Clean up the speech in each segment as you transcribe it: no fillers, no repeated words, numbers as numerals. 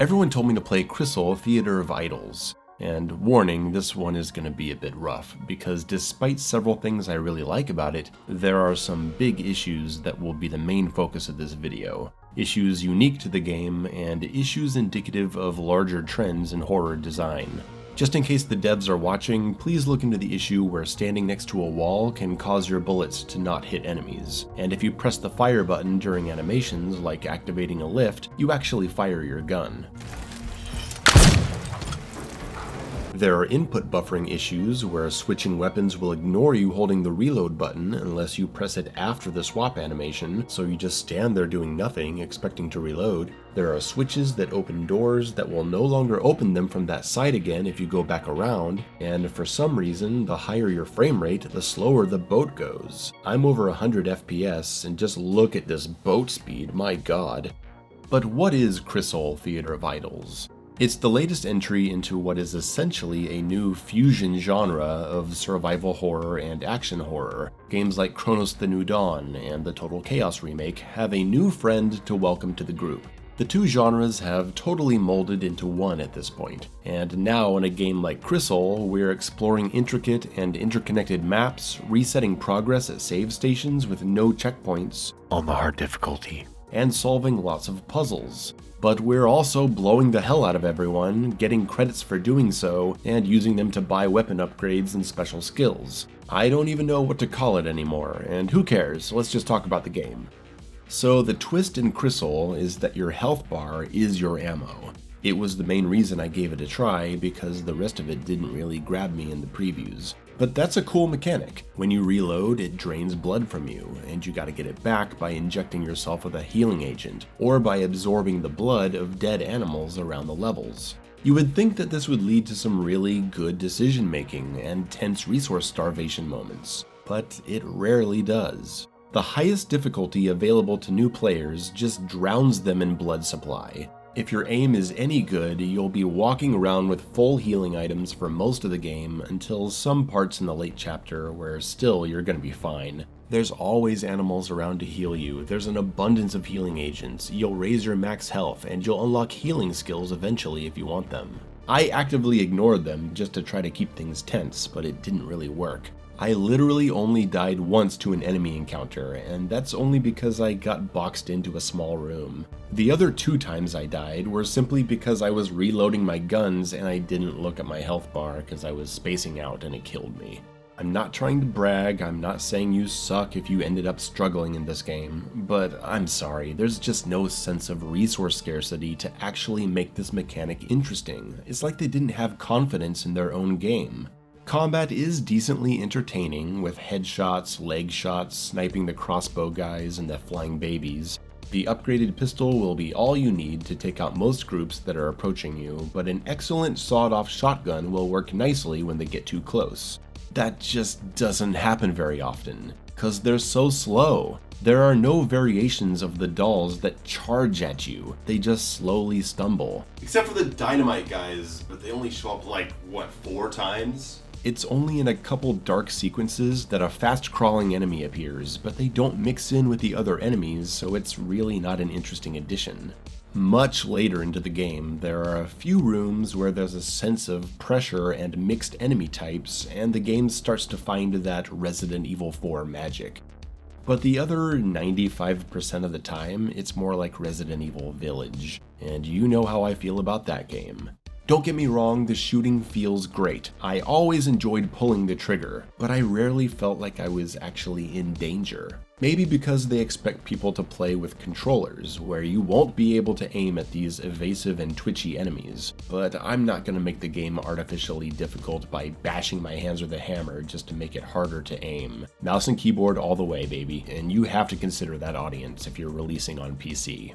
Everyone told me to play Crisol Theater of Idols, and warning, this one is going to be a bit rough, because despite several things I really like about it, there are some big issues that will be the main focus of this video. Issues unique to the game, and issues indicative of larger trends in horror design. Just in case the devs are watching, please look into the issue where standing next to a wall can cause your bullets to not hit enemies, and if you press the fire button during animations like activating a lift, you actually fire your gun. There are input buffering issues where switching weapons will ignore you holding the reload button unless you press it after the swap animation, so you just stand there doing nothing, expecting to reload. There are switches that open doors that will no longer open them from that side again if you go back around, and for some reason, the higher your frame rate, the slower the boat goes. I'm over 100 FPS, and just look at this boat speed, my god. But what is Crisol Theater of Idols? It's the latest entry into what is essentially a new fusion genre of survival horror and action horror. Games like Chronos: The New Dawn and the Total Chaos remake have a new friend to welcome to the group. The two genres have totally molded into one at this point, and now in a game like Crisol, we're exploring intricate and interconnected maps, resetting progress at save stations with no checkpoints on the hard difficulty, and solving lots of puzzles. But we're also blowing the hell out of everyone, getting credits for doing so, and using them to buy weapon upgrades and special skills. I don't even know what to call it anymore, and who cares, let's just talk about the game. So the twist in Crisol is that your health bar is your ammo. It was the main reason I gave it a try, because the rest of it didn't really grab me in the previews. But that's a cool mechanic. When you reload, it drains blood from you, and you gotta get it back by injecting yourself with a healing agent, or by absorbing the blood of dead animals around the levels. You would think that this would lead to some really good decision making and tense resource starvation moments, but it rarely does. The highest difficulty available to new players just drowns them in blood supply. If your aim is any good, you'll be walking around with full healing items for most of the game until some parts in the late chapter where still you're gonna be fine. There's always animals around to heal you, there's an abundance of healing agents, you'll raise your max health, and you'll unlock healing skills eventually if you want them. I actively ignored them just to try to keep things tense, but it didn't really work. I literally only died once to an enemy encounter, and that's only because I got boxed into a small room. The other 2 times I died were simply because I was reloading my guns and I didn't look at my health bar because I was spacing out and it killed me. I'm not trying to brag, I'm not saying you suck if you ended up struggling in this game, but I'm sorry, there's just no sense of resource scarcity to actually make this mechanic interesting. It's like they didn't have confidence in their own game. Combat is decently entertaining, with headshots, leg shots, sniping the crossbow guys and the flying babies. The upgraded pistol will be all you need to take out most groups that are approaching you, but an excellent sawed-off shotgun will work nicely when they get too close. That just doesn't happen very often, cause they're so slow. There are no variations of the dolls that charge at you, they just slowly stumble. Except for the dynamite guys, but they only show up like, what, 4 times? It's only in a couple dark sequences that a fast-crawling enemy appears, but they don't mix in with the other enemies, so it's really not an interesting addition. Much later into the game, there are a few rooms where there's a sense of pressure and mixed enemy types, and the game starts to find that Resident Evil 4 magic. But the other 95% of the time, it's more like Resident Evil Village, and you know how I feel about that game. Don't get me wrong, the shooting feels great. I always enjoyed pulling the trigger, but I rarely felt like I was actually in danger. Maybe because they expect people to play with controllers, where you won't be able to aim at these evasive and twitchy enemies, but I'm not going to make the game artificially difficult by bashing my hands with a hammer just to make it harder to aim. Mouse and keyboard all the way, baby, and you have to consider that audience if you're releasing on PC.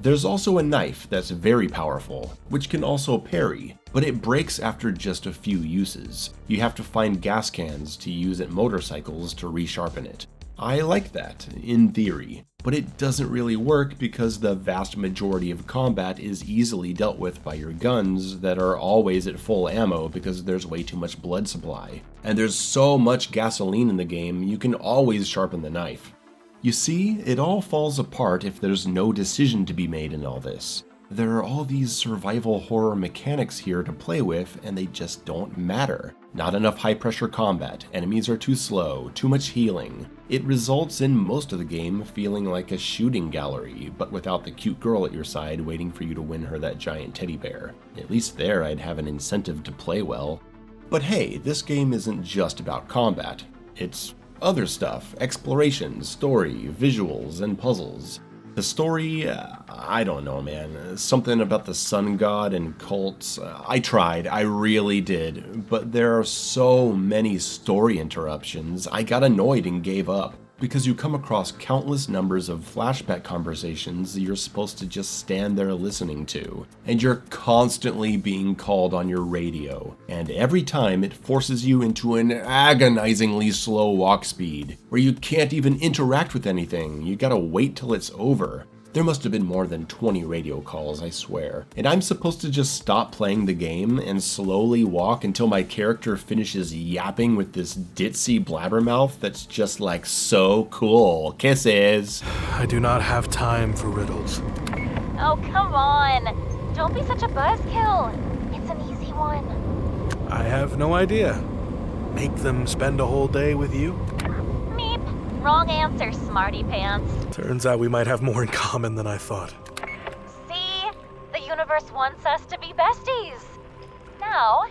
There's also a knife that's very powerful, which can also parry, but it breaks after just a few uses. You have to find gas cans to use at motorcycles to resharpen it. I like that, in theory, but it doesn't really work because the vast majority of combat is easily dealt with by your guns that are always at full ammo because there's way too much blood supply. And there's so much gasoline in the game, you can always sharpen the knife. You see, it all falls apart if there's no decision to be made in all this. There are all these survival horror mechanics here to play with, and they just don't matter. Not enough high-pressure combat, enemies are too slow, too much healing. It results in most of the game feeling like a shooting gallery, but without the cute girl at your side waiting for you to win her that giant teddy bear. At least there I'd have an incentive to play well. But hey, this game isn't just about combat. It's other stuff: exploration, story, visuals, and puzzles. The story, I don't know, man. Something about the sun god and cults. I tried, I really did. But there are so many story interruptions, I got annoyed and gave up. Because you come across countless numbers of flashback conversations that you're supposed to just stand there listening to. And you're constantly being called on your radio. And every time it forces you into an agonizingly slow walk speed, where you can't even interact with anything. You gotta wait till it's over. There must have been more than 20 radio calls, I swear. And I'm supposed to just stop playing the game and slowly walk until my character finishes yapping with this ditzy blabbermouth that's just like so cool. Kisses! I do not have time for riddles. Oh, come on. Don't be such a buzzkill. It's an easy one. I have no idea. Make them spend a whole day with you? Meep. Wrong answer, smarty pants. Turns out we might have more in common than I thought. See? The universe wants us to be besties. Now,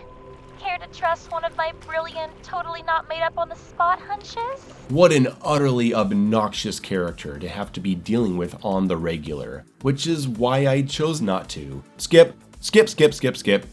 care to trust one of my brilliant, totally not made up on the spot hunches? What an utterly obnoxious character to have to be dealing with on the regular. Which is why I chose not to. Skip.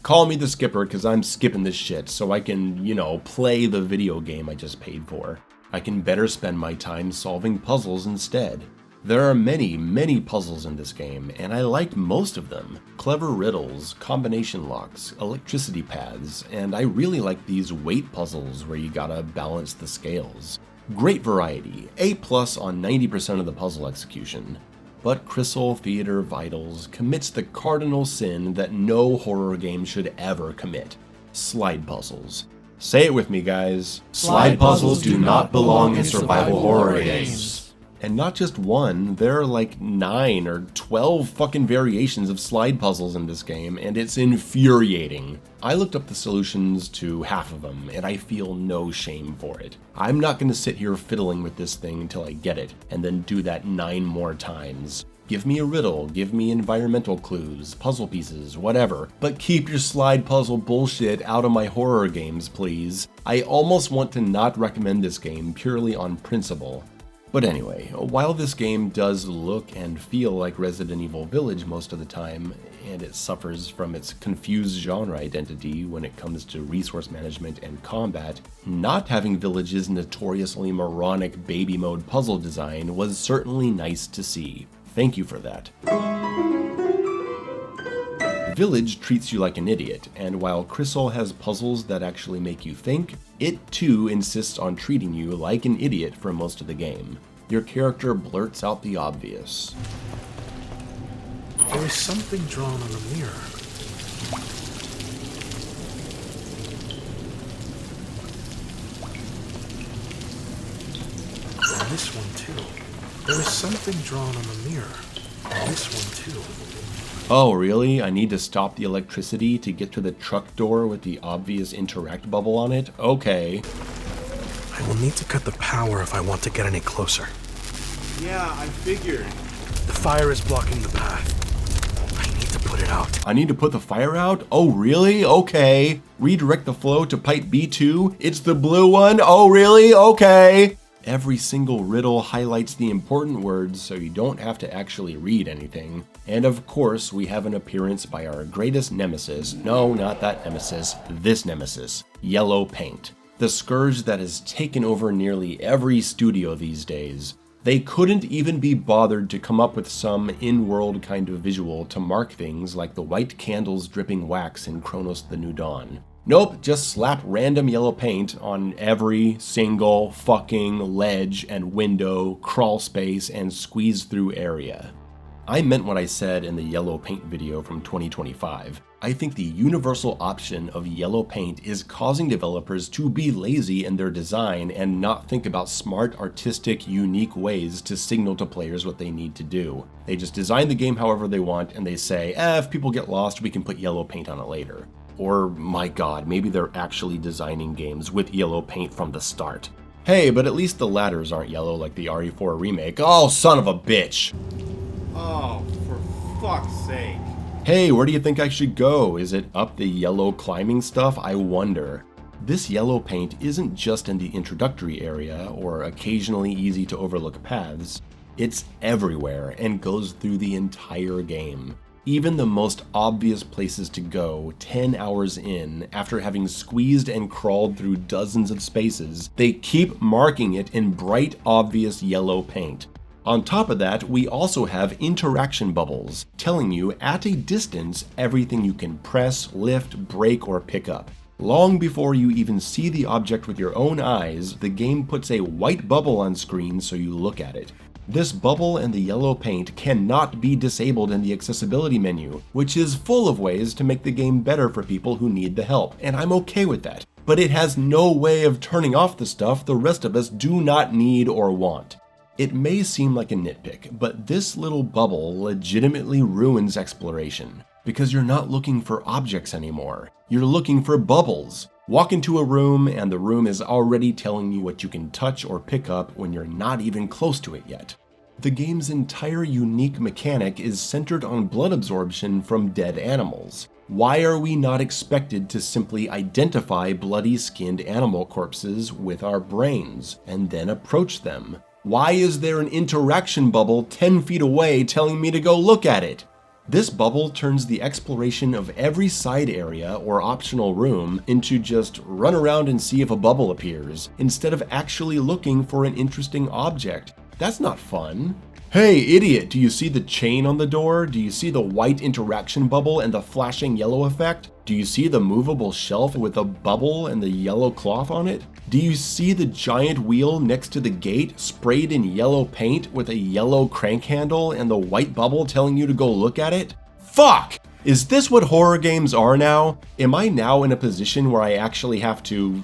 Call me the skipper, because I'm skipping this shit so I can, play the video game I just paid for. I can better spend my time solving puzzles instead. There are many puzzles in this game, and I liked most of them. Clever riddles, combination locks, electricity paths, and I really like these weight puzzles where you gotta balance the scales. Great variety, A+ on 90% of the puzzle execution. But Crisol Theater Vitals commits the cardinal sin that no horror game should ever commit: slide puzzles. Say it with me, guys. Slide puzzles do not belong in survival horror games. And not just one, there are like 9 or 12 fucking variations of slide puzzles in this game, and it's infuriating. I looked up the solutions to half of them, and I feel no shame for it. I'm not gonna sit here fiddling with this thing until I get it, and then do that 9 more times. Give me a riddle, give me environmental clues, puzzle pieces, whatever, but keep your slide puzzle bullshit out of my horror games, please. I almost want to not recommend this game purely on principle. But anyway, while this game does look and feel like Resident Evil Village most of the time, and it suffers from its confused genre identity when it comes to resource management and combat, not having Village's notoriously moronic baby mode puzzle design was certainly nice to see. Thank you for that. Village treats you like an idiot, and while Crisol has puzzles that actually make you think, it too insists on treating you like an idiot for most of the game. Your character blurts out the obvious. There is something drawn on the mirror. And this one too. There is something drawn on the mirror. And this one too. Oh, really? I need to stop the electricity to get to the truck door with the obvious interact bubble on it? Okay. I will need to cut the power if I want to get any closer. Yeah, I figured. The fire is blocking the path. I need to put it out. I need to put the fire out? Oh, really? Okay. Redirect the flow to pipe B2? It's the blue one? Oh, really? Okay. Every single riddle highlights the important words so you don't have to actually read anything. And of course, we have an appearance by our greatest nemesis. No, not that nemesis. This nemesis. Yellow paint. The scourge that has taken over nearly every studio these days. They couldn't even be bothered to come up with some in-world kind of visual to mark things like the white candles dripping wax in Chronos the New Dawn. Nope, just slap random yellow paint on every single fucking ledge and window, crawl space, and squeeze through area. I meant what I said in the yellow paint video from 2025. I think the universal option of yellow paint is causing developers to be lazy in their design and not think about smart, artistic, unique ways to signal to players what they need to do. They just design the game however they want and they say, if people get lost, we can put yellow paint on it later. Or, my god, maybe they're actually designing games with yellow paint from the start. Hey, but at least the ladders aren't yellow like the RE4 remake. Oh, son of a bitch! Oh, for fuck's sake. Hey, where do you think I should go? Is it up the yellow climbing stuff? I wonder. This yellow paint isn't just in the introductory area or occasionally easy to overlook paths. It's everywhere and goes through the entire game. Even the most obvious places to go 10 hours in, after having squeezed and crawled through dozens of spaces, they keep marking it in bright, obvious yellow paint. On top of that, we also have interaction bubbles, telling you at a distance everything you can press, lift, break, or pick up. Long before you even see the object with your own eyes, the game puts a white bubble on screen so you look at it. This bubble and the yellow paint cannot be disabled in the accessibility menu, which is full of ways to make the game better for people who need the help, and I'm okay with that. But it has no way of turning off the stuff the rest of us do not need or want. It may seem like a nitpick, but this little bubble legitimately ruins exploration, because you're not looking for objects anymore. You're looking for bubbles. Walk into a room and the room is already telling you what you can touch or pick up when you're not even close to it yet. The game's entire unique mechanic is centered on blood absorption from dead animals. Why are we not expected to simply identify bloody-skinned animal corpses with our brains and then approach them? Why is there an interaction bubble 10 feet away telling me to go look at it? This bubble turns the exploration of every side area or optional room into just run around and see if a bubble appears, instead of actually looking for an interesting object. That's not fun. Hey, idiot, do you see the chain on the door? Do you see the white interaction bubble and the flashing yellow effect? Do you see the movable shelf with a bubble and the yellow cloth on it? Do you see the giant wheel next to the gate sprayed in yellow paint with a yellow crank handle and the white bubble telling you to go look at it? Fuck! Is this what horror games are now? Am I now in a position where I actually have to...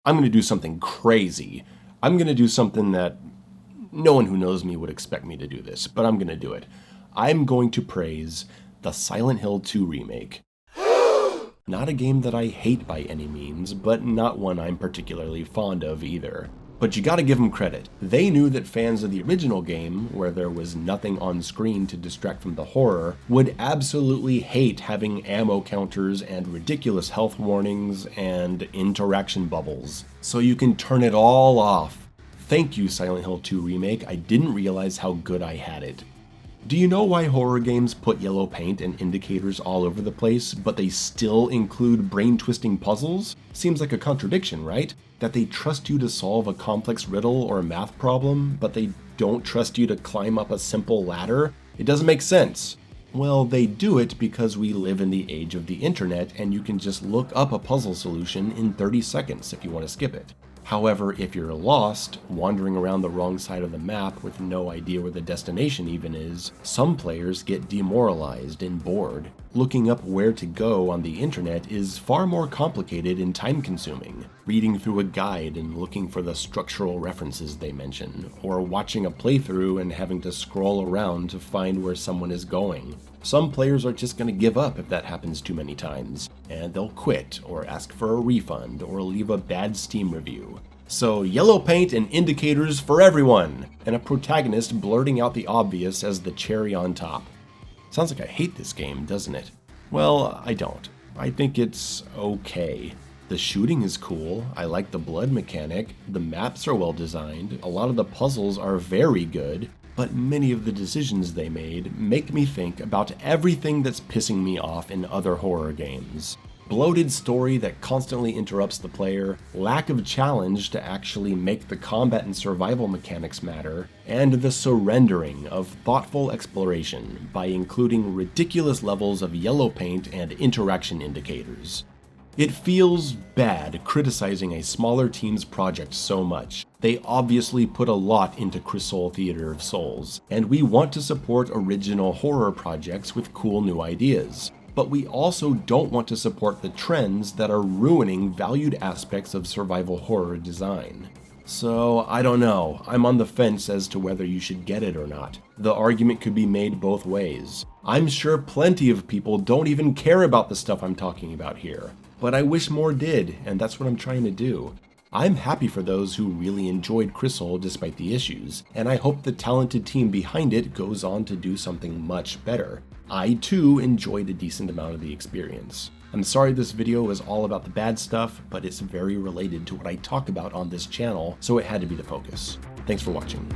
I'm gonna do something crazy. I'm gonna do something that no one who knows me would expect me to do this, but I'm gonna do it. I'm going to praise the Silent Hill 2 remake. Not a game that I hate by any means, but not one I'm particularly fond of either. But you gotta give them credit. They knew that fans of the original game, where there was nothing on screen to distract from the horror, would absolutely hate having ammo counters and ridiculous health warnings and interaction bubbles. So you can turn it all off. Thank you, Silent Hill 2 Remake. I didn't realize how good I had it. Do you know why horror games put yellow paint and indicators all over the place, but they still include brain-twisting puzzles? Seems like a contradiction, right? That they trust you to solve a complex riddle or a math problem, but they don't trust you to climb up a simple ladder? It doesn't make sense. Well, they do it because we live in the age of the internet and you can just look up a puzzle solution in 30 seconds if you want to skip it. However, if you're lost, wandering around the wrong side of the map with no idea where the destination even is, some players get demoralized and bored. Looking up where to go on the internet is far more complicated and time-consuming. Reading through a guide and looking for the structural references they mention, or watching a playthrough and having to scroll around to find where someone is going. Some players are just going to give up if that happens too many times, and they'll quit, or ask for a refund, or leave a bad Steam review. So yellow paint and indicators for everyone, and a protagonist blurting out the obvious as the cherry on top. Sounds like I hate this game, doesn't it? Well, I don't. I think it's okay. The shooting is cool, I like the blood mechanic, the maps are well designed, a lot of the puzzles are very good, but many of the decisions they made make me think about everything that's pissing me off in other horror games. Bloated story that constantly interrupts the player, lack of challenge to actually make the combat and survival mechanics matter, and the surrendering of thoughtful exploration by including ridiculous levels of yellow paint and interaction indicators. It feels bad criticizing a smaller team's project so much. They obviously put a lot into Crisol Theater of Souls, and we want to support original horror projects with cool new ideas. But we also don't want to support the trends that are ruining valued aspects of survival horror design. So, I don't know. I'm on the fence as to whether you should get it or not. The argument could be made both ways. I'm sure plenty of people don't even care about the stuff I'm talking about here. But I wish more did, and that's what I'm trying to do. I'm happy for those who really enjoyed Crisol despite the issues, and I hope the talented team behind it goes on to do something much better. I too enjoyed a decent amount of the experience. I'm sorry this video is all about the bad stuff, but it's very related to what I talk about on this channel, so it had to be the focus. Thanks for watching.